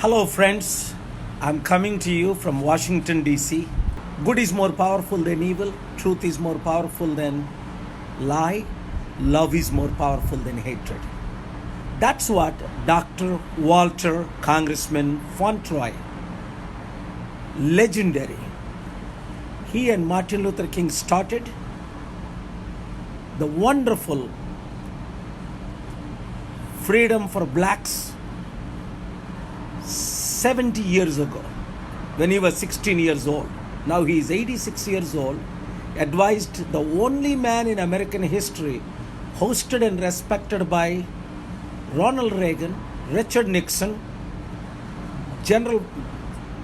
Hello, friends. I'm coming to you from Washington, D.C. Good is more powerful than evil. Truth is more powerful than lie. Love is more powerful than hatred. That's what Dr. Walter Congressman Fauntleroy, legendary, he and Martin Luther King started the wonderful freedom for blacks 70 years ago when he was 16 years old. Now he is 86 years old, advised the only man in American history hosted and respected by Ronald Reagan, Richard Nixon, General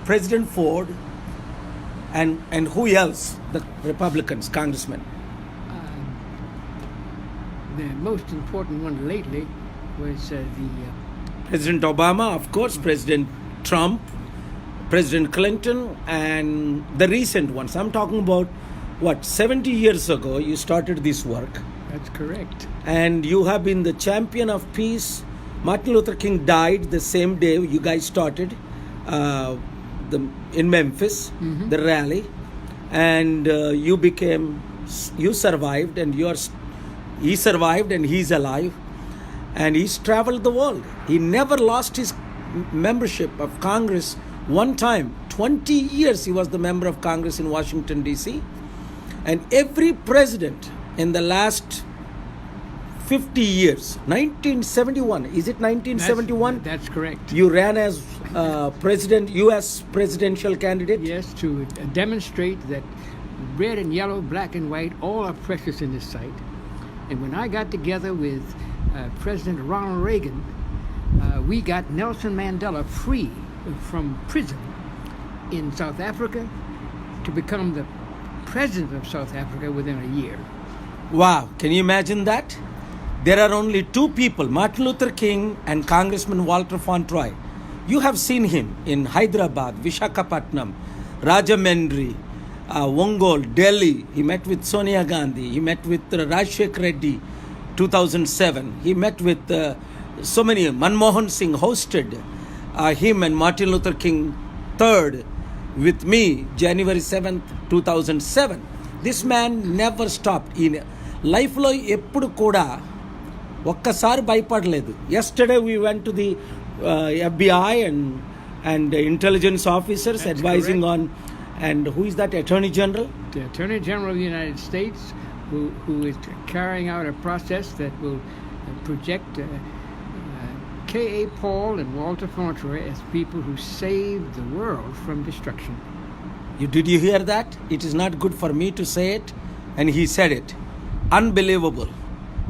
President Ford, and who else? The Republicans, congressmen. The most important one lately was President Obama, of course, President Trump, President Clinton, and the recent ones. I'm talking about, 70 years ago you started this work. That's correct. And you have been the champion of peace. Martin Luther King died the same day you guys started in Memphis, the rally. And you survived, and he survived, and he's alive. And he's traveled the world. He never lost his membership of Congress one time. 20 years he was the member of Congress in Washington, D.C. And every president in the last 50 years, 1971, is it 1971? That's correct. You ran as U.S. presidential candidate? Yes, to demonstrate that red and yellow, black and white, all are precious in this site. And when I got together with President Ronald Reagan, we got Nelson Mandela free from prison in South Africa to become the president of South Africa within a year. Wow, can you imagine that? There are only two people, Martin Luther King and Congressman Walter Fauntleroy. You have seen him in Hyderabad, Visakhapatnam, Rajahmundry, Ongole, Delhi. He met with Sonia Gandhi. He met with Rajshekar Reddy, 2007. He met with so many. Manmohan Singh hosted him and Martin Luther King III with me, January 7th, 2007. This man never stopped. In life lo eppudu kuda ఒక్కసారి భయపడలేదు. Yesterday we went to the FBI and intelligence officers. That's advising correct. And who is that Attorney General? The Attorney General of the United States, who is carrying out a process that will project K.A. Paul and Walter Fauntleroy as people who saved the world from destruction. Did you hear that? It is not good for me to say it, and he said it. Unbelievable.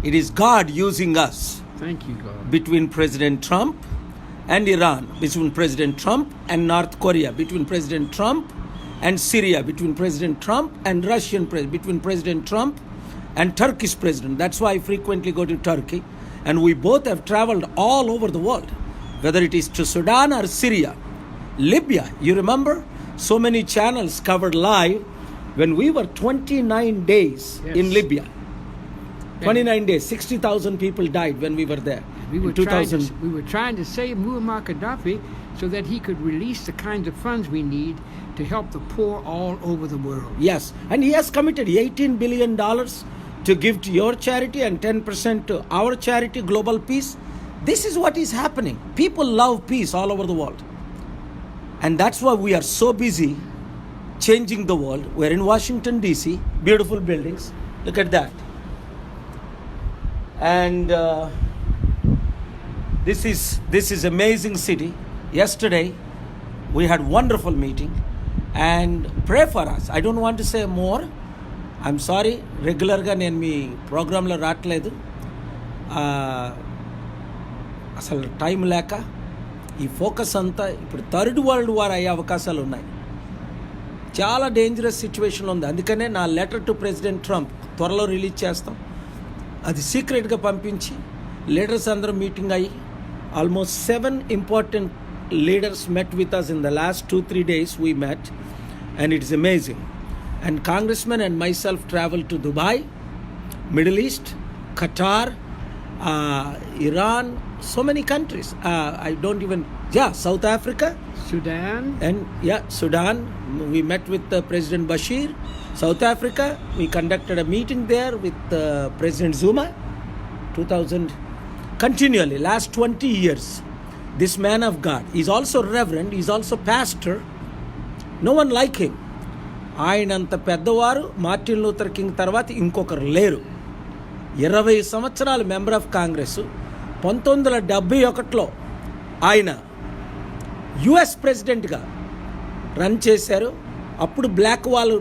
It is God using us. Thank you, God. Between President Trump and Iran, between President Trump and North Korea, between President Trump and Syria, between President Trump and Russian president, between President Trump and Turkish president. That's why I frequently go to Turkey. And we both have traveled all over the world, whether it is to Sudan or Syria, Libya. You remember? So many channels covered live when we were 29 days in Libya. 29 days, 60,000 people died when we were there. We were trying to save Muammar Gaddafi so that he could release the kinds of funds we need to help the poor all over the world. Yes, and he has committed $18 billion to give to your charity and 10% to our charity, Global Peace. This is what is happening. People love peace all over the world. And that's why we are so busy changing the world. We're in Washington, D.C., beautiful buildings. Look at that. And this is amazing city. Yesterday, we had wonderful meeting. And pray for us. I don't want to say more. I'm sorry, రెగ్యులర్గా నేను మీ ప్రోగ్రాంలో రావట్లేదు. అసలు time లేక ఈ focus అంతా ఇప్పుడు third world war అయ్యే అవకాశాలు ఉన్నాయి. చాలా డేంజరస్ సిచ్యువేషన్ ఉంది. అందుకనే నా లెటర్ టు ప్రెసిడెంట్ ట్రంప్ త్వరలో రిలీజ్ చేస్తాం. అది సీక్రెట్గా పంపించి లీడర్స్ అందరూ మీటింగ్ అయ్యి almost 7 important leaders met with us in the last 2-3 days. We met, and it is amazing. And congressman and myself traveled to Dubai, Middle East, Qatar, Iran, so many countries. I don't even, South Africa. Sudan. And Sudan. We met with President Bashir. South Africa, we conducted a meeting there with President Zuma. 2000, continually, last 20 years. This man of God, he's also reverend, he's also pastor. No one like him. ఆయనంత పెద్దవారు Martin Luther king తర్వాత ఇంకొకరు లేరు. 20 సంవత్సరాలు member of Congress. 1971లో ఆయన US ప్రెసిడెంట్గా run చేశారు. అప్పుడు బ్లాక్ వాళ్ళు,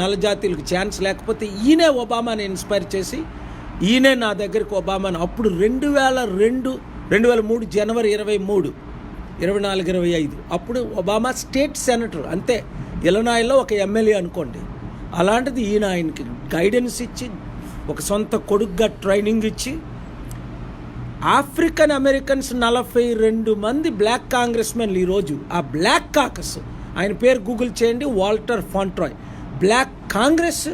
నల్ల జాతీయులకు ఛాన్స్ లేకపోతే ఈయనే ఒబామాని ఇన్స్పైర్ చేసి ఈయనే నా దగ్గరికి ఒబామాని అప్పుడు 2003 జనవరి 23, 24, 25 అప్పుడు ఒబామా స్టేట్ సెనేటర్, అంతే, ఇలనాయిలో ఒక ఎమ్మెల్యే అనుకోండి. అలాంటిది ఈయన ఆయనకి గైడెన్స్ ఇచ్చి ఒక సొంత కొడుకుగా ట్రైనింగ్ ఇచ్చి ఆఫ్రికన్ అమెరికన్స్ 42 మంది బ్లాక్ కాంగ్రెస్మెన్లు ఈరోజు ఆ బ్లాక్ కాకస్, ఆయన పేరు గూగుల్ చేయండి, Walter Fauntroy. Black Congress,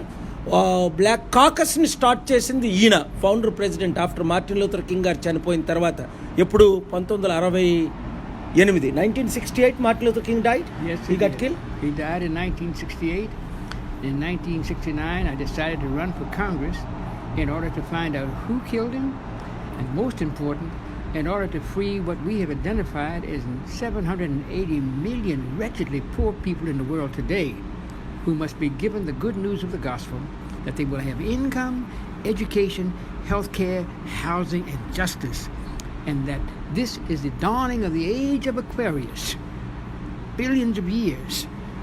Black కాకస్ని స్టార్ట్ చేసింది ఈయన, founder president after Martin Luther King గారు చనిపోయిన తర్వాత. ఎప్పుడు 1968, 1968 Martin Luther King died? Yes, he got killed? He died in 1968. In 1969, I decided to run for Congress in order to find out who killed him, and most important, in order to free what we have identified as 780 million wretchedly poor people in the world today who must be given the good news of the gospel, that they will have income, education, health care, housing, and justice, and that this is the dawning of the age of Aquarius, billions of years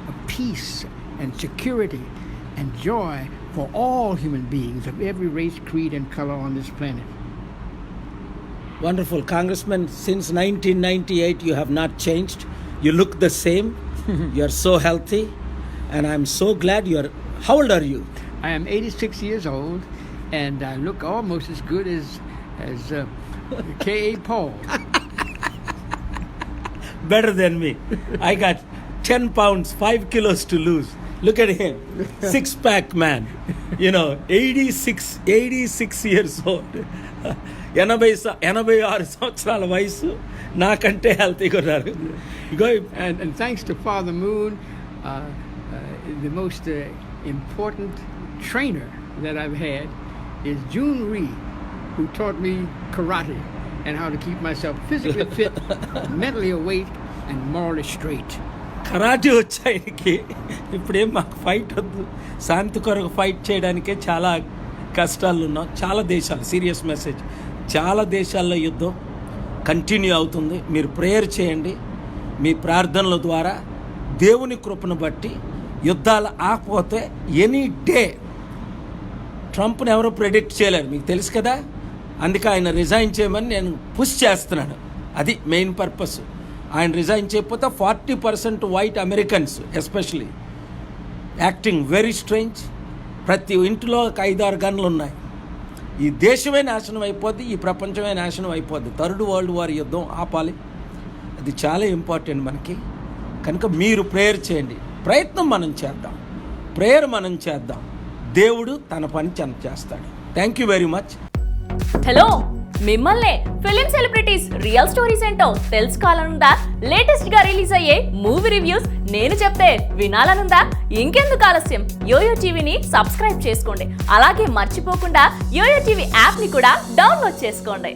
of peace and security and joy for all human beings of every race, creed, and color on this planet. Wonderful. Congressman, since 1998 you have not changed. You look the same. You are so healthy, and I'm so glad you are. How old are you? I am 86 years old, and I look almost as good as K.A. Paul. Better than me. I got 10 pounds, 5 kilos to lose. Look at him. 6-pack man. 86 years old. 86 సంవత్సరాల వయసు, నాకంటే హెల్తీగా ఉన్నారు. And thanks to Father Moon, the most important trainer that I've had is June Ree, who taught me karate and how to keep myself physically fit, mentally awake, and morally straight. Karate వచ్చాయనికి ఇప్పుడేం మాకు fight వద్దు, శాంతి కొరకు fight చేయడానికే చాలా కష్టాలు ఉన్నాం. చాలా దేశాలు, సీరియస్ మెసేజ్, చాలా దేశాల్లో యుద్ధం కంటిన్యూ అవుతుంది. మీరు ప్రేయర్ చేయండి. మీ ప్రార్థనల ద్వారా దేవుని కృపను బట్టి యుద్ధాలు ఆకపోతే ఎనీ డే ట్రంప్ని ఎవరు ప్రెడిక్ట్ చేయలేరు, మీకు తెలుసు కదా. అందుకే ఆయన రిజైన్ చేయమని నేను పుష్ చేస్తున్నాను. అది మెయిన్ పర్పస్. ఆయన రిజైన్ చేయకపోతే 40% white Americans especially acting very strange. ప్రతి ఇంటిలో ఒక 5-6 గన్లు ఉన్నాయి. ఈ దేశమే నాశనం అయిపోద్ది, ఈ ప్రపంచమే నాశనం అయిపోద్ది. 3rd వరల్డ్ వార్ యుద్ధం ఆపాలి. అది చాలా ఇంపార్టెంట్ మనకి. కనుక మీరు ప్రేయర్ చేయండి. ప్రయత్నం మనం చేద్దాం, ప్రేయర్ మనం చేద్దాం. దేవుడు తన పని చేస్తాడు. Thank you very much. Hello, మిమ్మల్నే ఫిలిం సెలబ్రిటీస్ రియల్ స్టోరీస్ ఏంటో తెలుసుకోవాలనుందా? లేటెస్ట్ గా రిలీజ్ అయ్యే మూవీ రివ్యూస్ నేను చెప్తే వినాలనుందా? ఇంకెందుకు ఆలస్యం, యోయో టీవీని సబ్స్క్రైబ్ చేసుకోండి. అలాగే మర్చిపోకుండా యోయో టీవీ యాప్ ని కూడా డౌన్లోడ్ చేసుకోండి.